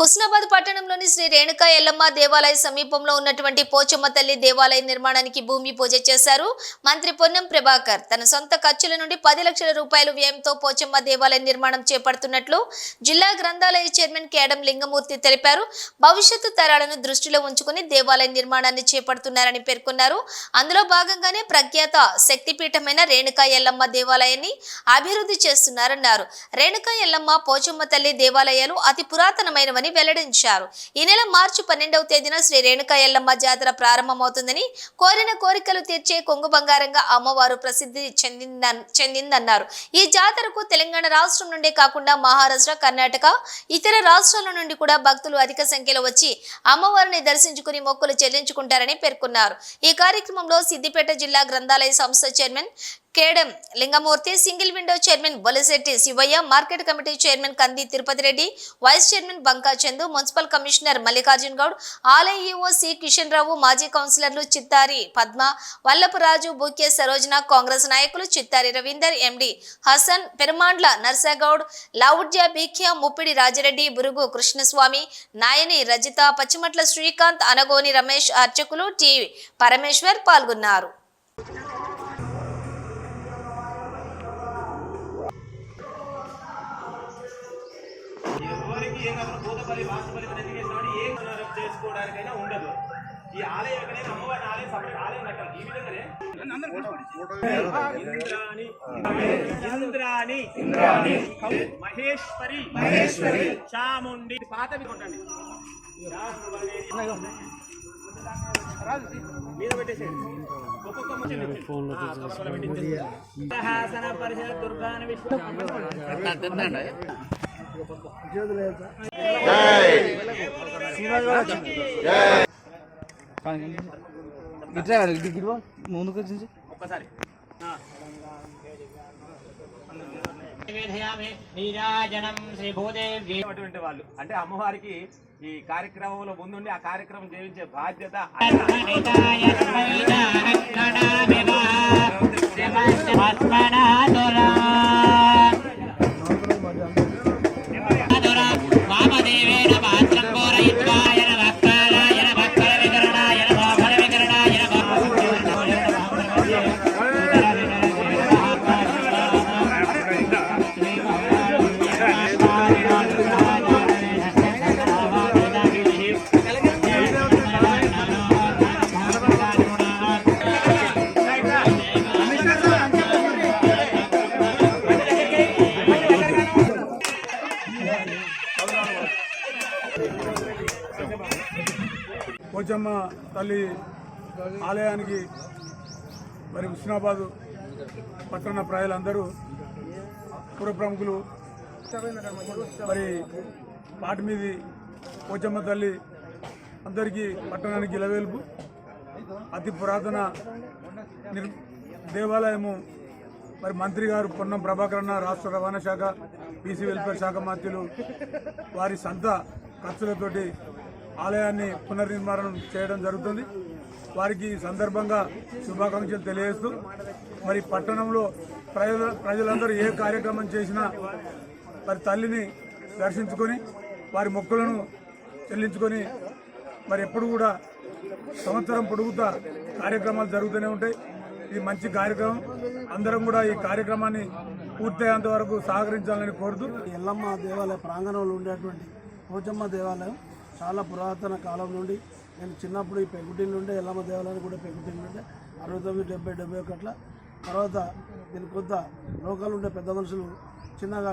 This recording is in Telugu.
హుస్నాబాద్ పట్టణంలోని శ్రీ రేణుకా ఎల్లమ్మ దేవాలయ సమీపంలో ఉన్నటువంటి పోచమ్మ తల్లి దేవాలయ నిర్మాణానికి భూమి పూజ చేశారు మంత్రి పొన్నం ప్రభాకర్. తన సొంత ఖర్చుల నుండి 10 లక్షల రూపాయల వ్యయంతో పోచమ్మ దేవాలయ నిర్మాణం చేపడుతున్నట్లు జిల్లా గ్రంథాలయ చైర్మన్ కేడం లింగమూర్తి తెలిపారు. భవిష్యత్తు తరాలను దృష్టిలో ఉంచుకుని దేవాలయ నిర్మాణాన్ని చేపడుతున్నారని పేర్కొన్నారు. అందులో భాగంగానే ప్రఖ్యాత శక్తిపీఠమైన రేణుకా ఎల్లమ్మ దేవాలయాన్ని అభివృద్ధి చేస్తున్నారన్నారు. రేణుకా ఎల్లమ్మ పోచమ్మ తల్లి దేవాలయాలు అతి పురాతనమైనవని వెల్లడించారు. ఈ నెల మార్చి 12వ తేదీన శ్రీ రేణుకా ఎల్లమ్మ జాతర ప్రారంభమవుతుందని, కోరిన కోరికలు తీర్చే కొంగు బంగారంగా అమ్మవారు ప్రసిద్ధి చెందిందన్నారు. ఈ జాతరకు తెలంగాణ రాష్ట్రం నుండే కాకుండా మహారాష్ట్ర, కర్ణాటక, ఇతర రాష్ట్రాల నుండి కూడా భక్తులు అధిక సంఖ్యలో వచ్చి అమ్మవారిని దర్శించుకుని మొక్కులు చెల్లించుకుంటారని పేర్కొన్నారు. ఈ కార్యక్రమంలో సిద్దిపేట జిల్లా గ్రంథాలయ సంస్థ chairman Kedam Lingamurthy, single window chairman Bolishetti Shivaiah, market committee chairman Kandi Tirupati Reddy, vice chairman Banka Chandu, municipal commissioner Mallikarjun Goud, ఆలయ ఈవో సి కిషన్ రావు, మాజీ కౌన్సిలర్లు చిత్తారి పద్మ, వల్లపు రాజు, బూకే సరోజన, కాంగ్రెస్ నాయకులు చిత్తారి రవీందర్, ఎండి హసన్, పెరుమాండ్ల నర్సగౌడ్, లావుడ్య బీఖ్యా, ముప్పిడి రాజిరెడ్డి, బురుగు కృష్ణస్వామి, నాయని రజిత, పచ్చిమట్ల శ్రీకాంత్, అనగోని రమేష్, అర్చకులు టి పరమేశ్వర్ పాల్గొన్నారు. చేసుకోవడానికైనా ఉండదు. ఈ ఆలయం ఎక్కడైనా అమ్మవారి ఆలయం సపరేట్ ఆలయం కట్టాలి. ఈ విధంగానే ఇంద్రాణి మహేశ్వరి చాముండి పాతవి కొట్టండి మీద పెట్టేసేయండి. పరిషత్ దుర్గాని ముందుకు వచ్చి ఒక్కసారి అటువంటి వాళ్ళు అంటే అమ్మవారికి ఈ కార్యక్రమంలో ముందుండి ఆ కార్యక్రమం చేయించే బాధ్యత పోచమ్మ తల్లి ఆలయానికి మరి హుస్నాబాద్ పట్టణ ప్రజలందరూ పుర ప్రముఖులు మరి పాటి మీది పోచమ్మ తల్లి అందరికీ పట్టణానికి ఇలవేల్పు అతి పురాతన దేవాలయము. మరి మంత్రి గారు పొన్నం ప్రభాకర్ అన్న, రాష్ట్ర రవాణా శాఖ, బీసీ వెల్ఫేర్ శాఖ మంత్రులు వారి సొంత ఖర్చులతోటి ఆలయాన్ని పునర్నిర్మాణం చేయడం జరుగుతుంది. వారికి సందర్భంగా శుభాకాంక్షలు తెలియజేస్తూ మరి పట్టణంలో ప్రజలందరూ ఏ కార్యక్రమం చేసినా మరి తల్లిని దర్శించుకొని వారి మొక్కులను చెల్లించుకొని మరి ఎప్పుడు కూడా సంవత్సరం పొడుగుతా కార్యక్రమాలు జరుగుతూనే ఉంటాయి. ఇది మంచి కార్యక్రమం. అందరం కూడా ఈ కార్యక్రమాన్ని పూర్తయ్యేంత వరకు సహకరించాలని కోరుతూ ఎల్లమ్మ దేవాలయ ప్రాంగణంలో ఉండేటువంటి పోచమ్మ దేవాలయం చాలా పురాతన కాలం నుండి, నేను చిన్నప్పుడు ఈ పెంకుటిల్లు ఉండే ఎల్లమ్మ దేవాలయాన్ని కూడా పెంకుటిల్లు ఉండే 69, 70, 71 తర్వాత దీని కొంత లోకల్ ఉండే పెద్ద మనుషులు చిన్నగా